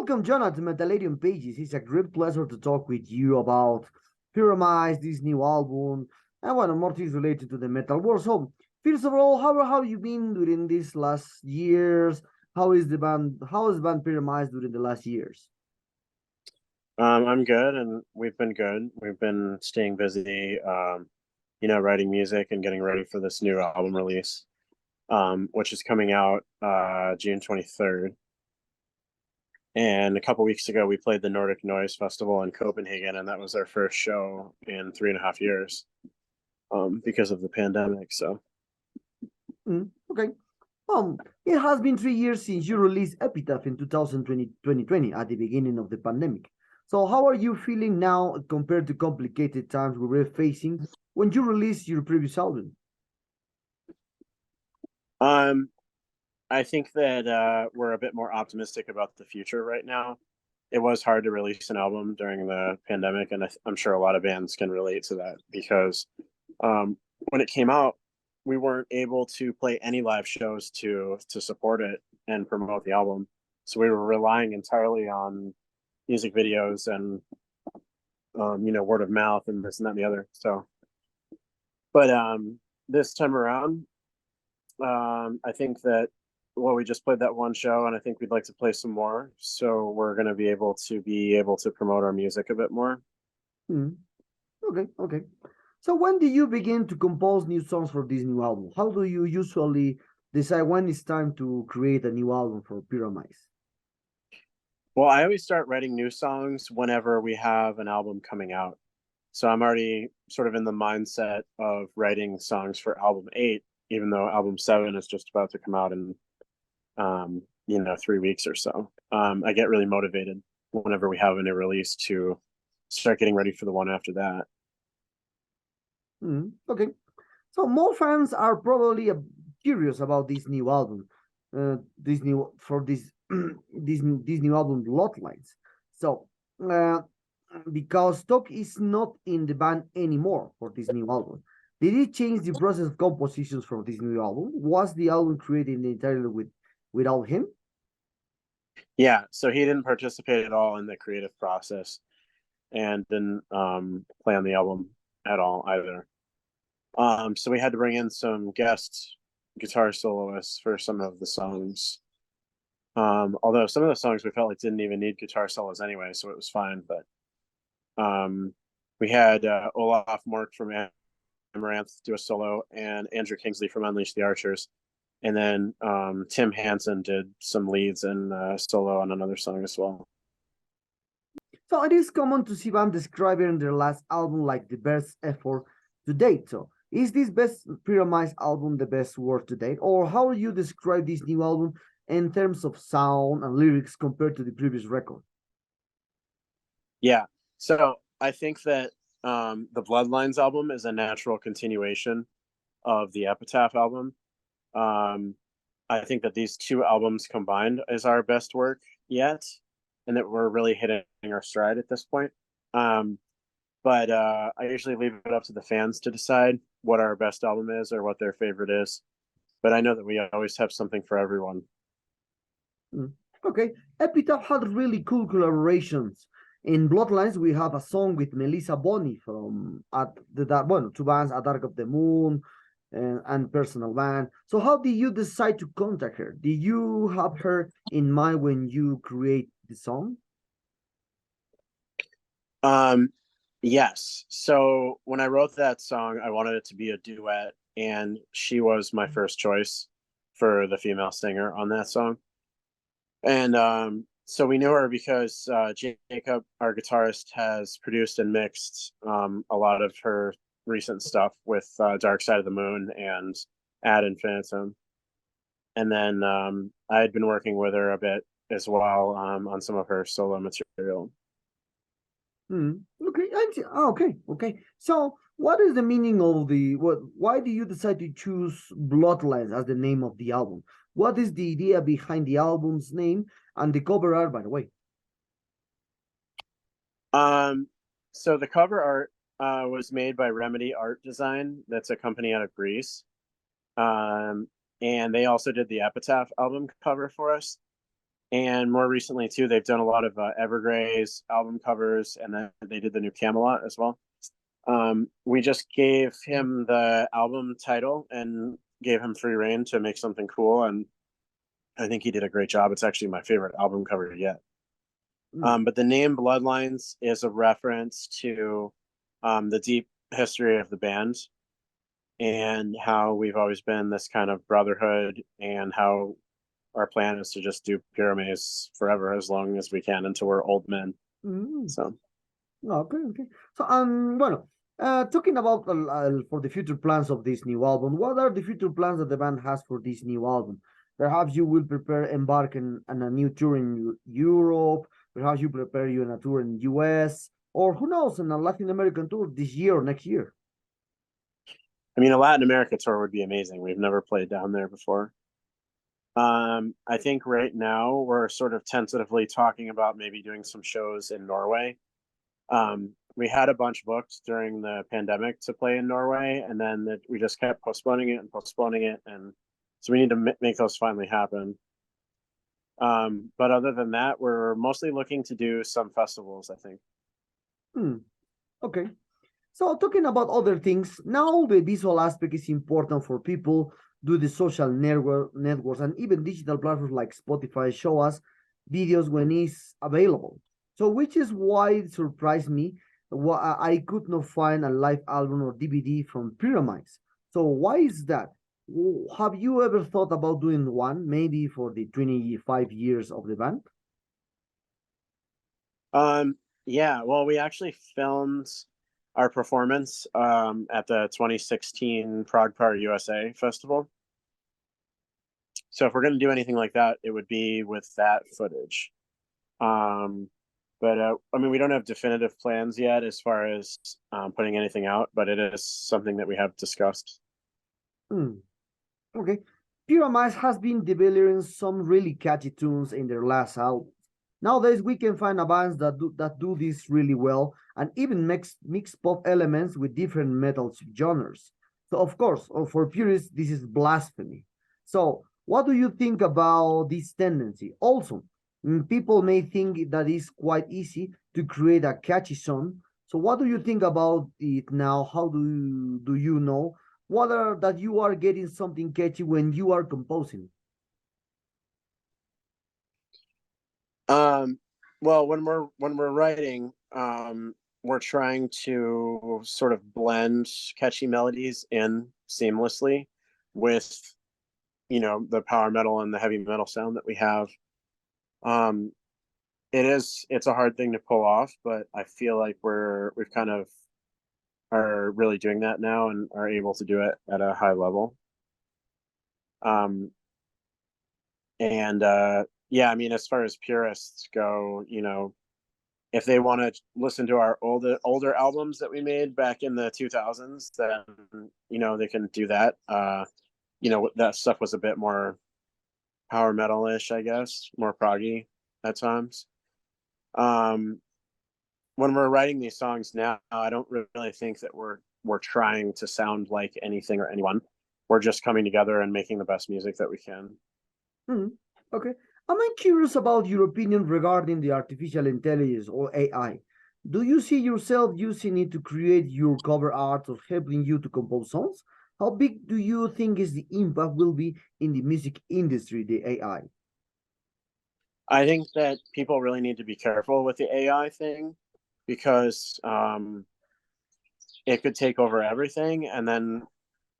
Welcome, Jonah, to Metaladium Pages. It's a great pleasure to talk with you about Pyramaze, this new album, and more things related to the metal world. So, first of all, how have you been during these last years? How is the band Pyramaze during the last years? I'm good, and we've been good. We've been staying busy, writing music and getting ready for this new album release, which is coming out June 23rd. And a couple weeks ago, we played the Nordic Noise Festival in Copenhagen, and that was our first show in 3.5 years because of the pandemic. So, Okay. It has been 3 years since you released Epitaph in 2020 at the beginning of the pandemic. So, how are you feeling now compared to complicated times we were facing when you released your previous album? I think that we're a bit more optimistic about the future right now. It was hard to release an album during the pandemic, and I'm sure a lot of bands can relate to that because when it came out, we weren't able to play any live shows to support it and promote the album. So we were relying entirely on music videos and word of mouth and this and that and the other. So, but this time around, I think that we just played that one show, and I think we'd like to play some more. So we're going to be able to promote our music a bit more. Okay. So when do you begin to compose new songs for this new album? How do you usually decide when it's time to create a new album for Pyramize? Well, I always start writing new songs whenever we have an album coming out. So I'm already sort of in the mindset of writing songs for album 8, even though album 7 is just about to come out in 3 weeks or so. I get really motivated whenever we have a new release to start getting ready for the one after that. Okay, so more fans are probably curious about this new album, this new this new album Bloodlines. So because Stock is not in the band anymore for this new album, did it change the process of compositions for this new album? Was the album created entirely without him? Yeah, so he didn't participate at all in the creative process and didn't play on the album at all either. So we had to bring in some guest guitar soloists for some of the songs. Although some of the songs we felt like didn't even need guitar solos anyway, so it was fine. But we had Olaf Mork from Amaranth do a solo, and Andrew Kingsley from Unleash the Archers. And then Tim Hansen did some leads and solo on another song as well. So it is common to see bands describing their last album like the best effort to date. So is this best Pyramize album the best work to date? Or how do you describe this new album in terms of sound and lyrics compared to the previous record? Yeah, so I think that the Bloodlines album is a natural continuation of the Epitaph album. I think that these two albums combined is our best work yet, and that we're really hitting our stride at this point. But I usually leave it up to the fans to decide what our best album is or what their favorite is. But I know that we always have something for everyone. Okay, Epitaph had really cool collaborations. In Bloodlines, we have a song with Melissa Bonney from two bands, A Dark of the Moon and Personal Band. So how did you decide to contact her? Did you have her in mind when you create the song? Yes. So when I wrote that song, I wanted it to be a duet, and she was my first choice for the female singer on that song. And so we knew her because Jacob, our guitarist, has produced and mixed a lot of her recent stuff with Dark Side of the Moon and Ad Infinitum. And then I had been working with her a bit as well on some of her solo material. Okay. So, what is the meaning of why do you decide to choose Bloodlines as the name of the album? What is the idea behind the album's name and the cover art, by the way? So the cover art was made by Remedy Art Design. That's a company out of Greece. And they also did the Epitaph album cover for us. And more recently too, they've done a lot of Evergrey's album covers, and then they did the new Camelot as well. We just gave him the album title and gave him free reign to make something cool, and I think he did a great job. It's actually my favorite album cover yet. But the name Bloodlines is a reference to the deep history of the band and how we've always been this kind of brotherhood, and how our plan is to just do Pyramaze forever, as long as we can, until we're old men. So okay. So bueno, talking about for the future plans of this new album, what are the future plans that the band has for this new album? Perhaps you will embark on a new tour in Europe. Perhaps you prepare you in a tour in US, or who knows, in a Latin American tour this year or next year. I mean, a Latin America tour would be amazing. We've never played down there before. I think right now we're sort of tentatively talking about maybe doing some shows in Norway. We had a bunch booked during the pandemic to play in Norway, and then we just kept postponing it, and so we need to make those finally happen. But other than that, we're mostly looking to do some festivals, I think. Okay. So talking about other things, now the visual aspect is important for people. Do the social networks and even digital platforms like Spotify show us videos when it's available. So which is why it surprised me. I could not find a live album or DVD from Pyramaze. So why is that? Have you ever thought about doing one, maybe for the 25 years of the band? Yeah, well, we actually filmed our performance at the 2016 Prague Power USA festival. So if we're going to do anything like that, it would be with that footage. But I mean, we don't have definitive plans yet as far as putting anything out, but it is something that we have discussed. Okay. Pyramaze has been developing some really catchy tunes in their last album. Nowadays, we can find bands that do this really well, and even mix pop elements with different metal genres. So, of course, for purists, this is blasphemy. So, what do you think about this tendency? Also, people may think that it's quite easy to create a catchy song. So, what do you think about it now? How do you know whether that you are getting something catchy when you are composing? Well, when we're writing, we're trying to sort of blend catchy melodies in seamlessly with, the power metal and the heavy metal sound that we have. It's a hard thing to pull off, but I feel like we've kind of are really doing that now and are able to do it at a high level. Yeah, I mean, as far as purists go, if they want to listen to our older albums that we made back in the 2000s, then they can do that. That stuff was a bit more power metal-ish, I guess, more proggy at times. When we're writing these songs now, I don't really think that we're trying to sound like anything or anyone. We're just coming together and making the best music that we can. Okay. I'm curious about your opinion regarding the artificial intelligence or AI. Do you see yourself using it to create your cover art or helping you to compose songs? How big do you think is the impact will be in the music industry, the AI? I think that people really need to be careful with the AI thing, because it could take over everything. And then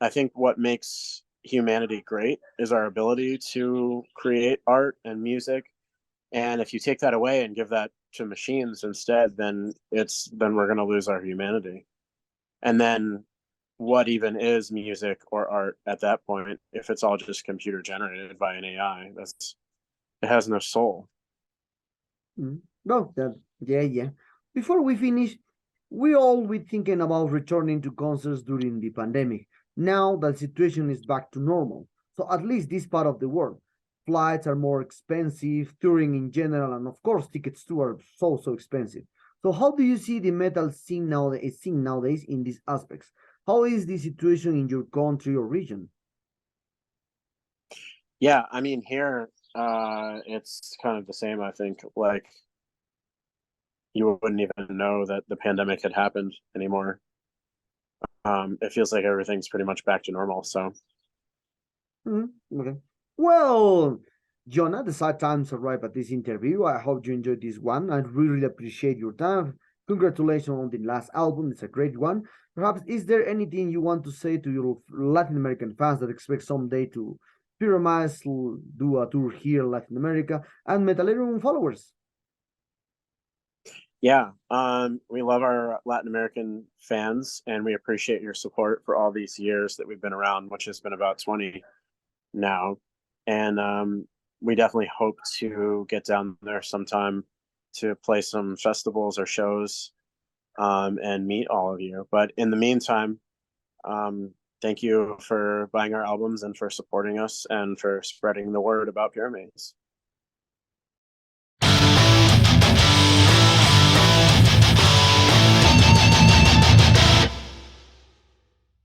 I think what makes humanity great is our ability to create art and music. And if you take that away and give that to machines instead, then we're going to lose our humanity. And then what even is music or art at that point if it's all just computer generated by an AI? It has no soul. No, yeah. Before we finish, we all were thinking about returning to concerts during the pandemic. Now that situation is back to normal, so at least this part of the world, flights are more expensive, touring in general, and of course tickets too are so expensive. So how do you see the metal scene nowadays in these aspects? How is the situation in your country or region? Yeah, I mean, here It's kind of the same, I think. Like, you wouldn't even know that the pandemic had happened anymore. It feels like everything's pretty much back to normal. So Okay. Well, Jonah, the sad times arrive at this interview. I hope you enjoyed this one. I really appreciate your time. Congratulations on the last album. It's a great one. Perhaps, is there anything you want to say to your Latin American fans that expect someday to Pyramaze to do a tour here in Latin America and Metalerium followers? yeah, we love our Latin American fans, and we appreciate your support for all these years that we've been around, which has been about 20 now. And we definitely hope to get down there sometime to play some festivals or shows, and meet all of you. But in the meantime, thank you for buying our albums and for supporting us and for spreading the word about Pyramaze.